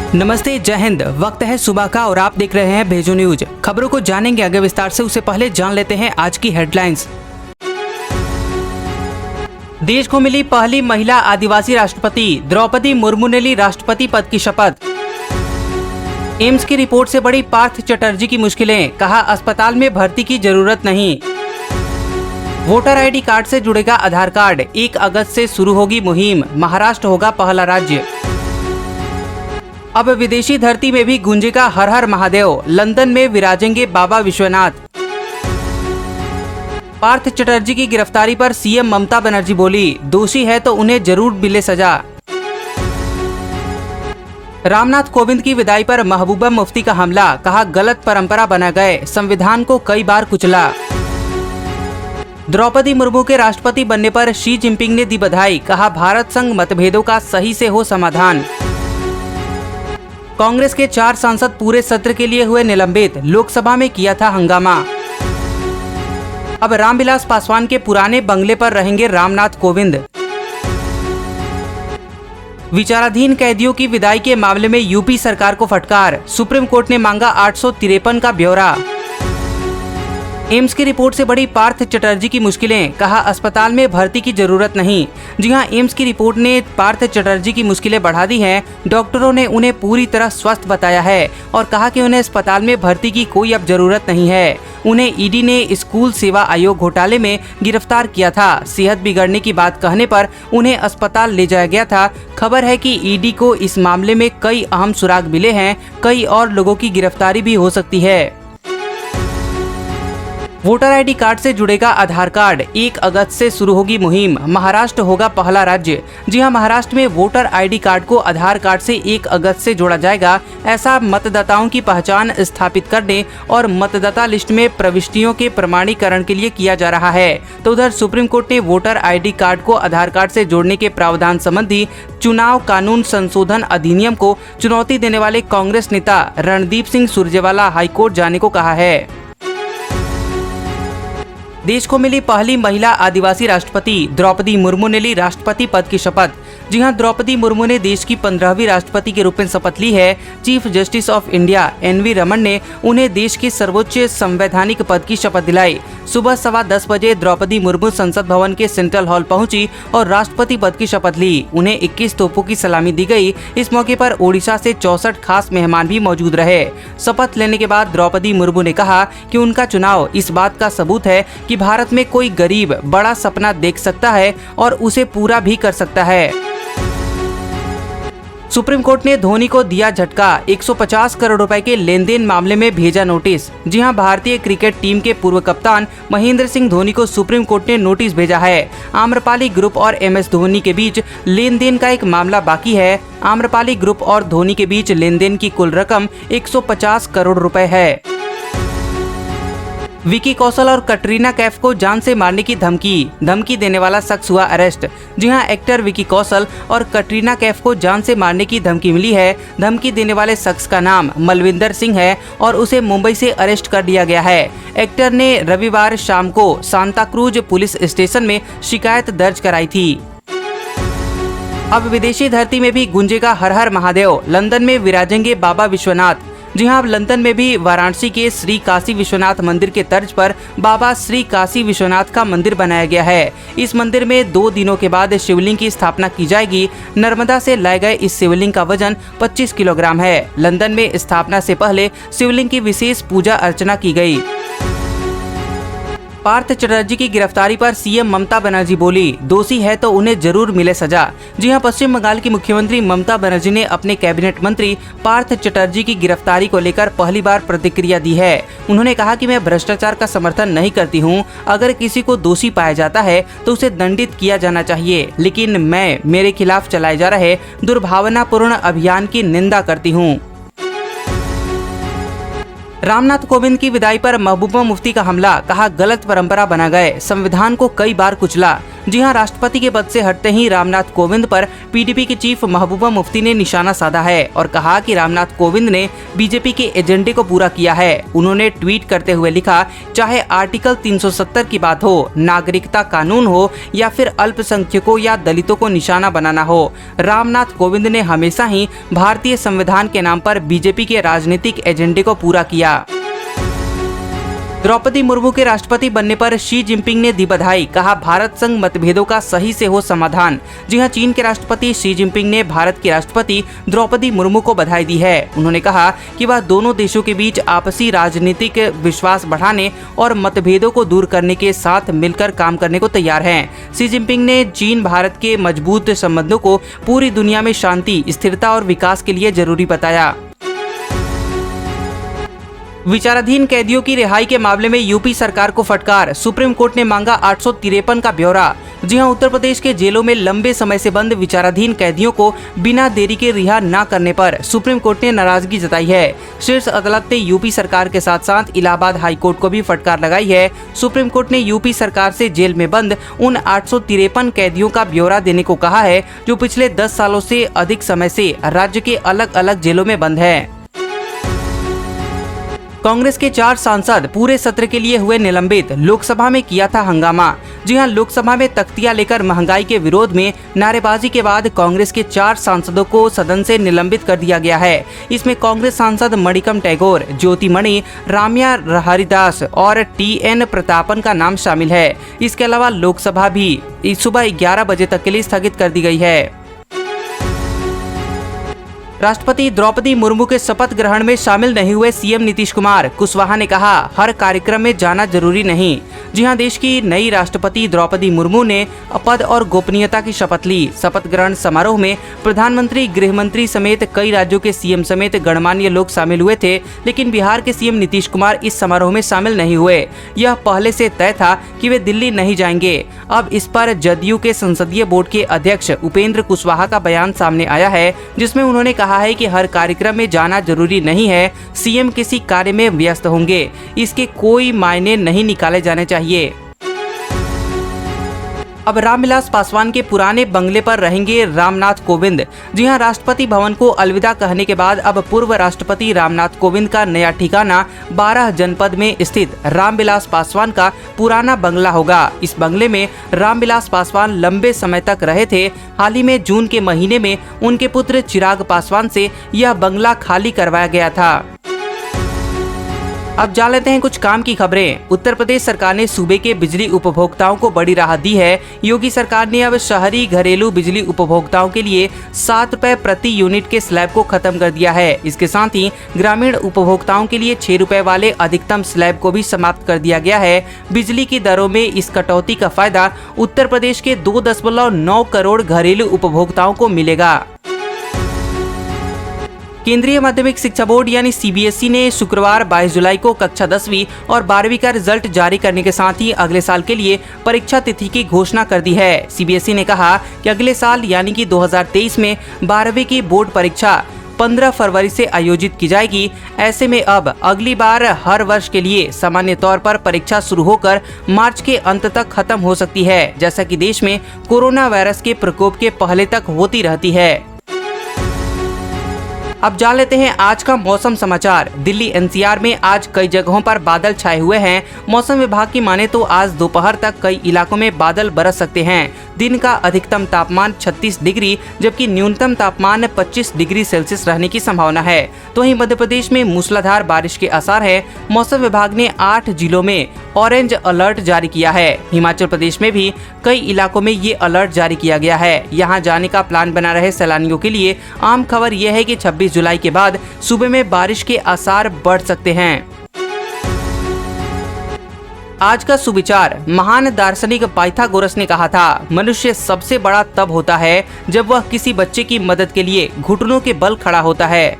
नमस्ते, जय हिंद। वक्त है सुबह का और आप देख रहे हैं भेजो न्यूज। खबरों को जानेंगे आगे विस्तार से, उससे पहले जान लेते हैं आज की हेडलाइंस। देश को मिली पहली महिला आदिवासी राष्ट्रपति, द्रौपदी मुर्मू ने ली राष्ट्रपति पद की शपथ। एम्स की रिपोर्ट से बड़ी पार्थ चटर्जी की मुश्किलें, कहा अस्पताल में भर्ती की जरूरत नहीं। वोटर आईडी कार्ड से जुड़ेगा आधार कार्ड, 1 अगस्त से शुरू होगी मुहिम, महाराष्ट्र होगा पहला राज्य। अब विदेशी धरती में भी गूंजेगा हर हर महादेव, लंदन में विराजेंगे बाबा विश्वनाथ। पार्थ चटर्जी की गिरफ्तारी पर सीएम ममता बनर्जी बोली, दोषी है तो उन्हें जरूर मिले सजा। रामनाथ कोविंद की विदाई पर महबूबा मुफ्ती का हमला, कहा गलत परंपरा बना गए, संविधान को कई बार कुचला। द्रौपदी मुर्मू के राष्ट्रपति बनने पर शी जिनपिंग ने दी बधाई, कहा भारत संग मतभेदों का सही से हो समाधान। कांग्रेस के 4 सांसद पूरे सत्र के लिए हुए निलंबित, लोकसभा में किया था हंगामा। अब रामविलास पासवान के पुराने बंगले पर रहेंगे रामनाथ कोविंद। विचाराधीन कैदियों की विदाई के मामले में यूपी सरकार को फटकार, सुप्रीम कोर्ट ने मांगा 853 का ब्यौरा। एम्स की रिपोर्ट से बड़ी पार्थ चटर्जी की मुश्किलें, कहा अस्पताल में भर्ती की जरूरत नहीं। जी हां, एम्स की रिपोर्ट ने पार्थ चटर्जी की मुश्किलें बढ़ा दी हैं। डॉक्टरों ने उन्हें पूरी तरह स्वस्थ बताया है और कहा कि उन्हें अस्पताल में भर्ती की कोई अब जरूरत नहीं है। उन्हें ईडी ने स्कूल सेवा आयोग घोटाले में गिरफ्तार किया था। सेहत बिगड़ने की बात कहने पर उन्हें अस्पताल ले जाया गया था। खबर है कि ईडी को इस मामले में कई अहम सुराग मिले हैं, कई और लोगों की गिरफ्तारी भी हो सकती है। वोटर आईडी कार्ड से जुड़ेगा आधार कार्ड, 1 अगस्त से शुरू होगी मुहिम, महाराष्ट्र होगा पहला राज्य। जी हां, महाराष्ट्र में वोटर आईडी कार्ड को आधार कार्ड से 1 अगस्त से जोड़ा जाएगा। ऐसा मतदाताओं की पहचान स्थापित करने और मतदाता लिस्ट में प्रविष्टियों के प्रमाणीकरण के लिए किया जा रहा है। तो उधर सुप्रीम कोर्ट ने वोटर आईडी कार्ड को आधार कार्ड से जोड़ने के प्रावधान संबंधी चुनाव कानून संशोधन अधिनियम को चुनौती देने वाले कांग्रेस नेता रणदीप सिंह सुरजेवाला हाईकोर्ट जाने को कहा है। देश को मिली पहली महिला आदिवासी राष्ट्रपति, द्रौपदी मुर्मू ने ली राष्ट्रपति पद की शपथ। जी हां, द्रौपदी मुर्मू ने देश की 15वीं राष्ट्रपति के रूप में शपथ ली है। Chief justice of India NV Raman ने उन्हें देश के सर्वोच्च संवैधानिक पद की शपथ दिलाई। सुबह 10:15 बजे द्रौपदी मुर्मू संसद भवन के सेंट्रल हॉल पहुंची और राष्ट्रपति पद की शपथ ली। उन्हें 21 तोपों की सलामी दी गई। इस मौके पर ओडिशा से 64 खास मेहमान भी मौजूद रहे। शपथ लेने के बाद द्रौपदी मुर्मू ने कहा कि उनका चुनाव इस बात का सबूत है कि भारत में कोई गरीब बड़ा सपना देख सकता है और उसे पूरा भी कर सकता है। सुप्रीम कोर्ट ने धोनी को दिया झटका, 150 करोड़ रुपए के लेन देन मामले में भेजा नोटिस। जी हां, भारतीय क्रिकेट टीम के पूर्व कप्तान महेंद्र सिंह धोनी को सुप्रीम कोर्ट ने नोटिस भेजा है। आम्रपाली ग्रुप और एमएस धोनी के बीच लेन देन का एक मामला बाकी है। आम्रपाली ग्रुप और धोनी के बीच लेन देन की कुल रकम 150 करोड़ रुपए है। विकी कौशल और कटरीना कैफ को जान से मारने की धमकी देने वाला शख्स हुआ अरेस्ट। जी हां, एक्टर विकी कौशल और कटरीना कैफ को जान से मारने की धमकी मिली है। धमकी देने वाले शख्स का नाम मलविंदर सिंह है और उसे मुंबई से अरेस्ट कर लिया गया है। एक्टर ने रविवार शाम को सांता क्रूज पुलिस स्टेशन में शिकायत दर्ज कराई थी। अब विदेशी धरती में भी गूंजेगा हर हर महादेव, लंदन में विराजेंगे बाबा विश्वनाथ। जी हां, अब लंदन में भी वाराणसी के श्री काशी विश्वनाथ मंदिर के तर्ज पर बाबा श्री काशी विश्वनाथ का मंदिर बनाया गया है। इस मंदिर में 2 दिनों के बाद शिवलिंग की स्थापना की जाएगी। नर्मदा से लाए गए इस शिवलिंग का वजन 25 किलोग्राम है। लंदन में स्थापना से पहले शिवलिंग की विशेष पूजा अर्चना की गई। पार्थ चटर्जी की गिरफ्तारी पर सीएम ममता बनर्जी बोली, दोषी है तो उन्हें जरूर मिले सजा। जी हां, पश्चिम बंगाल की मुख्यमंत्री ममता बनर्जी ने अपने कैबिनेट मंत्री पार्थ चटर्जी की गिरफ्तारी को लेकर पहली बार प्रतिक्रिया दी है। उन्होंने कहा कि मैं भ्रष्टाचार का समर्थन नहीं करती हूं। अगर किसी को दोषी पाया जाता है तो उसे दंडित किया जाना चाहिए, लेकिन मैं मेरे खिलाफ चलाए जा रहे दुर्भावनापूर्ण अभियान की निंदा करती हूँ। रामनाथ कोविंद की विदाई पर महबूबा मुफ्ती का हमला, कहा गलत परंपरा बना गए, संविधान को कई बार कुचला। जी हां, राष्ट्रपति के पद से हटते ही रामनाथ कोविंद पर पीडीपी के चीफ महबूबा मुफ्ती ने निशाना साधा है और कहा कि रामनाथ कोविंद ने बीजेपी के एजेंडे को पूरा किया है। उन्होंने ट्वीट करते हुए लिखा, चाहे आर्टिकल 370 की बात हो, नागरिकता कानून हो या फिर अल्पसंख्यकों या दलितों को निशाना बनाना हो, रामनाथ कोविंद ने हमेशा ही भारतीय संविधान के नाम पर बीजेपी के राजनीतिक एजेंडे को पूरा किया। द्रौपदी मुर्मू के राष्ट्रपति बनने पर शी जिनपिंग ने दी बधाई, कहा भारत संग मतभेदों का सही से हो समाधान। जी हां, चीन के राष्ट्रपति शी जिनपिंग ने भारत की राष्ट्रपति द्रौपदी मुर्मू को बधाई दी है। उन्होंने कहा कि वह दोनों देशों के बीच आपसी राजनीतिक विश्वास बढ़ाने और मतभेदों को दूर करने के साथ मिलकर काम करने को तैयार हैं। शी जिनपिंग ने चीन भारत के मजबूत संबंधों को पूरी दुनिया में शांति, स्थिरता और विकास के लिए जरूरी बताया। विचाराधीन कैदियों की रिहाई के मामले में यूपी सरकार को फटकार, सुप्रीम कोर्ट ने मांगा 853 का ब्यौरा। जी हां, उत्तर प्रदेश के जेलों में लंबे समय से बंद विचाराधीन कैदियों को बिना देरी के रिहा न करने पर सुप्रीम कोर्ट ने नाराजगी जताई है। शीर्ष अदालत ने यूपी सरकार के साथ साथ इलाहाबाद हाई कोर्ट को भी फटकार लगाई है। सुप्रीम कोर्ट ने यूपी सरकार से जेल में बंद उन 853 कैदियों का ब्यौरा देने को कहा है जो पिछले 10 सालों से अधिक समय से राज्य के अलग अलग जेलों में बंद है। कांग्रेस के 4 सांसद पूरे सत्र के लिए हुए निलंबित, लोकसभा में किया था हंगामा। जी हां, लोकसभा में तख्तियां लेकर महंगाई के विरोध में नारेबाजी के बाद कांग्रेस के 4 सांसदों को सदन से निलंबित कर दिया गया है। इसमें कांग्रेस सांसद मणिकम टैगोर, ज्योतिमणि, राम्या हरिदास और TN प्रतापन का नाम शामिल है। इसके अलावा लोकसभा भी सुबह 11 बजे तक के लिए स्थगित कर दी गई है। राष्ट्रपति द्रौपदी मुर्मू के शपथ ग्रहण में शामिल नहीं हुए सीएम नीतीश कुमार, कुशवाहा ने कहा हर कार्यक्रम में जाना जरूरी नहीं। जी हां, देश की नई राष्ट्रपति द्रौपदी मुर्मू ने पद और गोपनीयता की शपथ ली। शपथ ग्रहण समारोह में प्रधानमंत्री, गृह मंत्री समेत कई राज्यों के सीएम समेत गणमान्य लोग शामिल हुए थे, लेकिन बिहार के सीएम नीतीश कुमार इस समारोह में शामिल नहीं हुए। यह पहले से तय था कि वे दिल्ली नहीं जाएंगे। अब इस पर जदयू के संसदीय बोर्ड के अध्यक्ष उपेंद्र कुशवाहा का बयान सामने आया है, जिसमें उन्होंने कहा है कि हर कार्यक्रम में जाना जरूरी नहीं है। सीएम किसी कार्य में व्यस्त होंगे, इसके कोई मायने नहीं निकाले जाने चाहिए। अब रामविलास पासवान के पुराने बंगले पर रहेंगे रामनाथ कोविंद। जी हां, राष्ट्रपति भवन को अलविदा कहने के बाद अब पूर्व राष्ट्रपति रामनाथ कोविंद का नया ठिकाना 12 जनपद में स्थित रामविलास पासवान का पुराना बंगला होगा। इस बंगले में रामविलास पासवान लंबे समय तक रहे थे। हाल ही में जून के महीने में उनके पुत्र चिराग पासवान से यह बंगला खाली करवाया गया था। अब जान लेते हैं कुछ काम की खबरें। उत्तर प्रदेश सरकार ने सूबे के बिजली उपभोक्ताओं को बड़ी राहत दी है। योगी सरकार ने अब शहरी घरेलू बिजली उपभोक्ताओं के लिए 7 रुपए प्रति यूनिट के स्लैब को खत्म कर दिया है। इसके साथ ही ग्रामीण उपभोक्ताओं के लिए 6 रुपए वाले अधिकतम स्लैब को भी समाप्त कर दिया गया है। बिजली की दरों में इस कटौती का फायदा उत्तर प्रदेश के 2.9 करोड़ घरेलू उपभोक्ताओं को मिलेगा। केंद्रीय माध्यमिक शिक्षा बोर्ड यानी CBSE ने शुक्रवार 22 जुलाई को कक्षा 10वीं और 12वीं का रिजल्ट जारी करने के साथ ही अगले साल के लिए परीक्षा तिथि की घोषणा कर दी है। CBSE ने कहा कि अगले साल यानी कि 2023 में 12वीं की बोर्ड परीक्षा 15 फरवरी से आयोजित की जाएगी। ऐसे में अब अगली बार हर वर्ष के लिए सामान्य तौर पर परीक्षा शुरू होकर मार्च के अंत तक खत्म हो सकती है, जैसा कि देश में कोरोना वायरस के प्रकोप के पहले तक होती रहती है। अब जान लेते हैं आज का मौसम समाचार। दिल्ली NCR में आज कई जगहों पर बादल छाए हुए हैं। मौसम विभाग की माने तो आज दोपहर तक कई इलाकों में बादल बरस सकते हैं। दिन का अधिकतम तापमान 36 डिग्री जबकि न्यूनतम तापमान 25 डिग्री सेल्सियस रहने की संभावना है। तो वहीं मध्य प्रदेश में मूसलाधार बारिश के आसार है। मौसम विभाग ने 8 जिलों में ऑरेंज अलर्ट जारी किया है। हिमाचल प्रदेश में भी कई इलाकों में ये अलर्ट जारी किया गया है। यहाँ जाने का प्लान बना रहे सैलानियों के लिए आम खबर यह है कि 26 जुलाई के बाद सूबे में बारिश के आसार बढ़ सकते हैं। आज का सुविचार, महान दार्शनिक पाइथागोरस ने कहा था, मनुष्य सबसे बड़ा तब होता है जब वह किसी बच्चे की मदद के लिए घुटनों के बल खड़ा होता है।